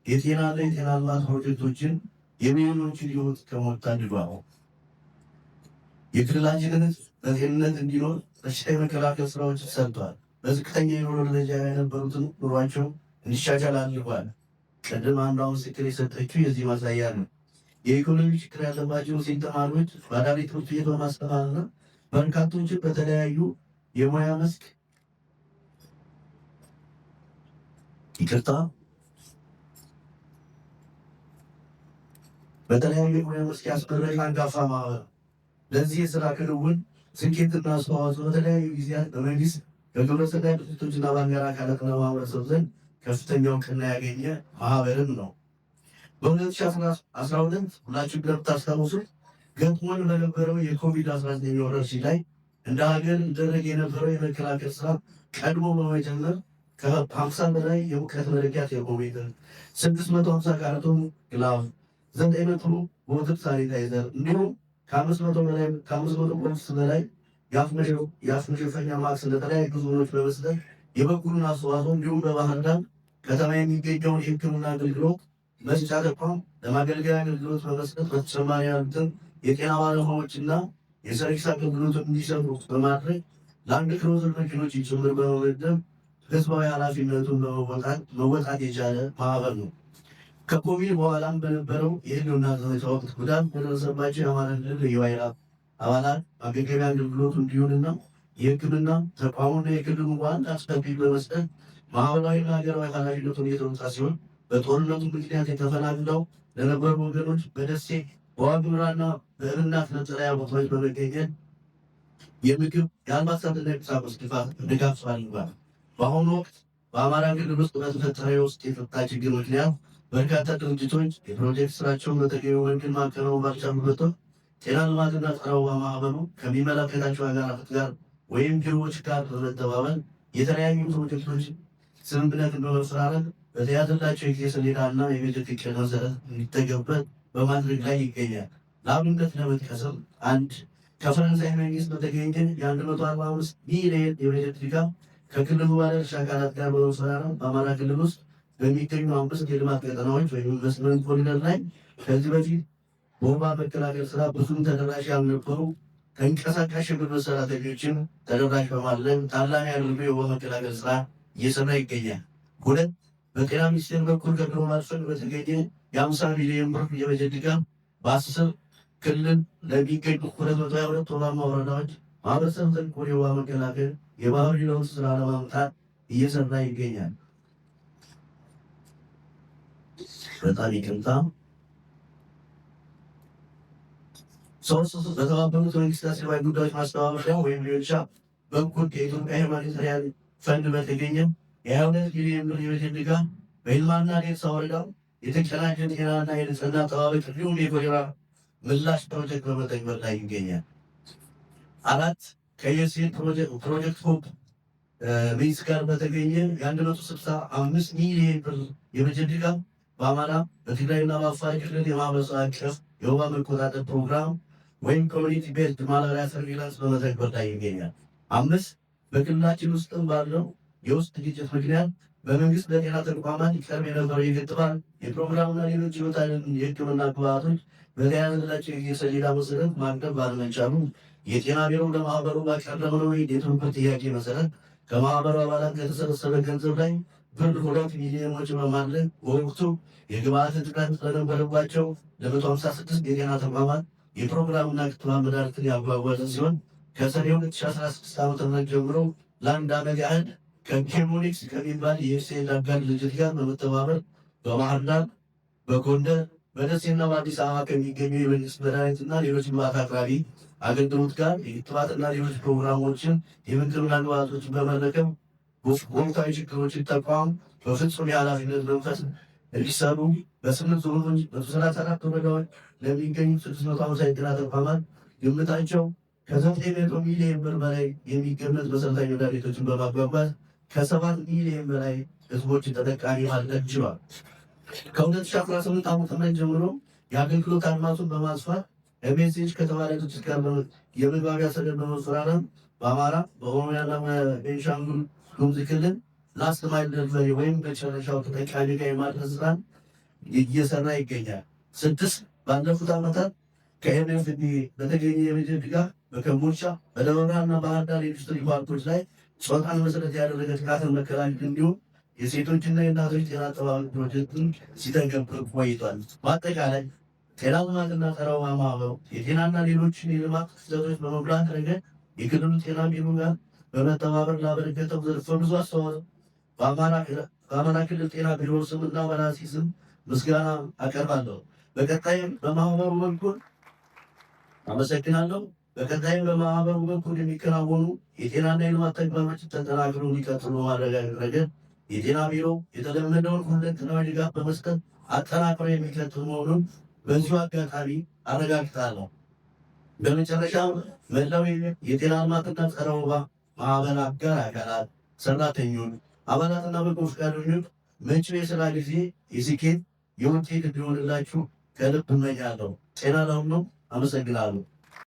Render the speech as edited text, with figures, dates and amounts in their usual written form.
የጤና ልማት ፕሮጀክቶችን የሚሊዮኖችን ሕይወት ከሞት ታድጓል። የክልላችን በጤንነት እንዲኖር በሽታ የመከላከል ስራዎች ሰርቷል። በዝቅተኛ የኑሮ ደረጃ የነበሩትን ኑሯቸው እንዲሻሻል አድርጓል። ቅድም አንዷ ምስክር የሰጠችው የዚህ ማሳያ ነው። የኢኮኖሚ ችግር ያለባቸው ሴት ተማሪዎች በአዳሪ ትምህርት ቤት በማስተማርና በርካቶችን በተለያዩ የሙያ መስክ ያስመረቀ አንጋፋ ማህበር ለዚህ የስራ ክንውን ስኬትና አስተዋጽኦ በተለያዩ ጊዜያት በመንግስት በግብረሰናይ ድርጅቶችና በአገር አካላት ለማህበረሰብ ዘንድ ከፍተኛ እውቅና ያገኘ ማህበርም ነው። በ2012 ሁላችሁ እንደምታስታውሱት ገጥሞን በነበረው የኮቪድ-19 ወረርሽኝ ላይ እንደ ሀገር ይደረግ የነበረው የመከላከል ስራ ቀድሞ በመጀመር ከ50 በላይ የሙቀት መለኪያ ቴርሞሜትር፣ 650 ካርቶን ግላቭ፣ 900 ቦትል ሳኒታይዘር እንዲሁም ከ500 ቦክስ በላይ የአፍ መሸፈኛ ማክስ ለተለያዩ ዞኖች በመስጠት የበኩሉን አስተዋጽኦ እንዲሁም በባህር ዳር ከተማ የሚገኘውን የሕክምና አገልግሎት መስጫ ተቋም ለማገልገያ አገልግሎት በመስጠት በተጨማሪ ያሉትን የጤና ባለሙያዎችና የሰርቪስ አገልግሎት እንዲሰሩ በማድረግ ለአንድ ክሮዝር መኪኖች ጭምር በመመደብ ህዝባዊ ኃላፊነቱን መወጣት የቻለ ማህበር ነው። ከኮቪድ በኋላም በነበረው የህልውና ዘመቻ ወቅት ጉዳት በደረሰባቸው የአማራ ክልል ልዩ ኃይል አባላት ማገገሚያ አገልግሎቱ እንዲሆንና የህክምና ተቋሙና የክልሉ ዋና አስከፊ በመስጠት ማህበራዊና ሀገራዊ ኃላፊነቱን የተወጣ ሲሆን በጦርነቱ ምክንያት የተፈናቅለው ለነበሩ ወገኖች በደሴ በዋግምራና በእብናት መጠለያ ቦታዎች በመገኘት የምግብ የአልባሳትና የቁሳቁስ ድጋፍ አድርጓል። በአሁኑ ወቅት በአማራ ክልል ውስጥ በተፈጠረ የውስጥ የጸጥታ ችግር ምክንያት በርካታ ድርጅቶች የፕሮጀክት ስራቸውን በተገቢው መንገድ ማከናወን ባልቻሉበት ጤና ልማትና ጸረ ወባ ማህበሩ ከሚመለከታቸው አካላት ጋር ወይም ቢሮዎች ጋር በመተባበር የተለያዩ ፕሮጀክቶች ስምምነትን በመፈራረም በተያዘላቸው የጊዜ ሰሌዳና የበጀት ዕቅድ መሰረት እንዲተገበር በማድረግ ላይ ይገኛል። ለአብነት ለመጥቀስም አንድ ከፈረንሳይ መንግስት በተገኘ የ145 ሚሊዮን የበጀት ድጋፍ ከክልሉ ባለድርሻ አካላት ጋር በመፈራረም በአማራ ክልል ውስጥ በሚገኙ 5 የልማት ቀጠናዎች ወይም ኢንቨስትመንት ኮሪደር ላይ ከዚህ በፊት በወባ መከላከል ስራ ብዙም ተደራሽ ያልነበሩ ተንቀሳቃሽ የጉልበት ሰራተኞችን ተደራሽ በማድረግ ታላሚ አድርጎ የወባ መከላከል ስራ እየሰራ ይገኛል። ሁለት በጤና ሚኒስቴር በኩል ከድሮ ማስፈን በተገኘ የ50 ሚሊዮን ብር የበጀት ድጋፍ በ10 ክልል ለሚገኙ 222 ወባማ ወረዳዎች ማህበረሰብ ተኮር የወባ መከላከል የባህሪ ለውጥ ስራ ለማምጣት እየሰራ ይገኛል። በጣም ይቅርታ። ሶስት በተባበሩት መንግስታት ሰብአዊ ጉዳዮች ማስተባበሪያ ወይም ዩኤንኦቻ በኩል ከኢትዮጵያ ሁማኒታሪያን ፈንድ በተገኘ የ22 ሚሊዮን ብር የበጀት ድጋፍ በይልማና ዴንሳ ወረዳ የተቀናጀ ጤናና የንጽህና አጠባበቅ እንዲሁም የኮሌራ ምላሽ ፕሮጀክት በመተግበር ላይ ይገኛል። አራት ከዩኤስኤድ ፕሮጀክት ሆፕ ቤዝ ጋር በተገኘ የ165 ሚሊዮን ብር የበጀት ድጋፍ በአማራ በትግራይና በአፋር ክልል የማህበረሰብ አቀፍ የወባ መቆጣጠር ፕሮግራም ወይም ኮሚኒቲ ቤዝድ ማላሪያ ሰርቪላንስ በመተግበር ላይ ይገኛል። 5 በክልላችን ውስጥም ባለው የውስጥ ግጭት ምክንያት በመንግስት ለጤና ተቋማት ይቀርብ የነበረው የክትባት የፕሮግራምና ሌሎች የሕክምና ግብዓቶች በተያያዘላቸው የጊዜ ሰሌዳ መሰረት ማቅረብ ባለመቻሉ የጤና ቢሮ ለማህበሩ ባቀረበው የትብብር ጥያቄ መሰረት ከማህበሩ አባላት ከተሰበሰበ ገንዘብ ላይ ብር 2 ሚሊዮን ወጪ በማድረግ በወቅቱ የግብዓት እጥረት ስለነበረባቸው ለ156 የጤና ተቋማት የፕሮግራምና ክትባት መድኃኒትን ያጓጓዘ ሲሆን ከሰኔ 2016 ዓ.ም ጀምሮ ለአንድ ዓመት ያህል ከኬሞኒክስ ከሚባል የዩኤስኤድ አጋር ድርጅት ጋር በመተባበር በባህር ዳር፣ በጎንደር፣ በደሴና በአዲስ አበባ ከሚገኙ የመንግስት መድኃኒትና ሌሎች ግብዓት አቅራቢ አገልግሎት ጋር የክትባትና ሌሎች ፕሮግራሞችን የሕክምና ግብዓቶችን በመረከብ ወቅታዊ ችግሮችን ተቋም በፍጹም የኃላፊነት መንፈስ እንዲሰሩ በ8 ዞኖች በ34 ወረዳዎች ለሚገኙ 650 የጤና ተቋማት ግምታቸው ከ900 ሚሊዮን ብር በላይ የሚገመት መሰረታዊ መድኃኒቶችን በማጓጓዝ ከ7 ሚሊዮን በላይ ህዝቦችን ተጠቃሚ ማድረግ ችሏል። ከ2018 ዓ.ም ጀምሮ የአገልግሎት አድማሱን በማስፋት ኤምኤስኤች ከተባለ ድርጅት ጋር የመግባቢያ ሰነድ በመፈራረም በአማራ በኦሮሚያና በቤንሻንጉል ጉሙዝ ክልል ላስት ማይል ደሊቨሪ ወይም መጨረሻው ተጠቃሚ ጋር የማድረስ ስራን እየሰራ ይገኛል። 6 ባለፉት ዓመታት ከኤንኤፍዲ በተገኘ የበጀት ድጋፍ በኮምቦልቻ በደብረ ብርሃንና ባህር ዳር ኢንዱስትሪ ፓርኮች ላይ ጾታን መሰረት ያደረገ ጥቃትን መከላከል እንዲሁም የሴቶችና የእናቶች ጤና አጠባበቅ ፕሮጀክትን ሲተገብር ቆይቷል። በአጠቃላይ ጤና ልማትና ጸረ ወባ ማህበሩ የጤናና ሌሎችን የልማት ክፍተቶች በመሙላት ረገድ የክልሉ ጤና ቢሮ ጋር በመተባበር ላበረከተው ዘርፈ ብዙ አስተዋጽኦ በአማራ ክልል ጤና ቢሮ ስምና በራሴ ስም ምስጋና አቀርባለሁ። በቀጣይም በማህበሩ በኩል አመሰግናለሁ። በቀጣይም በማህበሩ በኩል የሚከናወኑ የጤናና የልማት ተግባሮች ተጠናክረው እንዲቀጥሉ በማረጋገጥ ረገድ የጤና ቢሮ የተለመደውን ሁለንተናዊ ድጋፍ በመስጠት አጠናክሮ የሚቀጥል መሆኑን በዚሁ አጋጣሚ አረጋግጣለሁ። በመጨረሻም መላው የጤና ልማትና ጸረ ወባ ማህበር አጋር አካላት፣ ሰራተኞች፣ አባላትና በጎ ፈቃደኞች መጪው የስራ ጊዜ የስኬት የውጤት እንዲሆንላችሁ ከልብ እመኛለሁ። ጤና ለሁሉም። አመሰግናለሁ።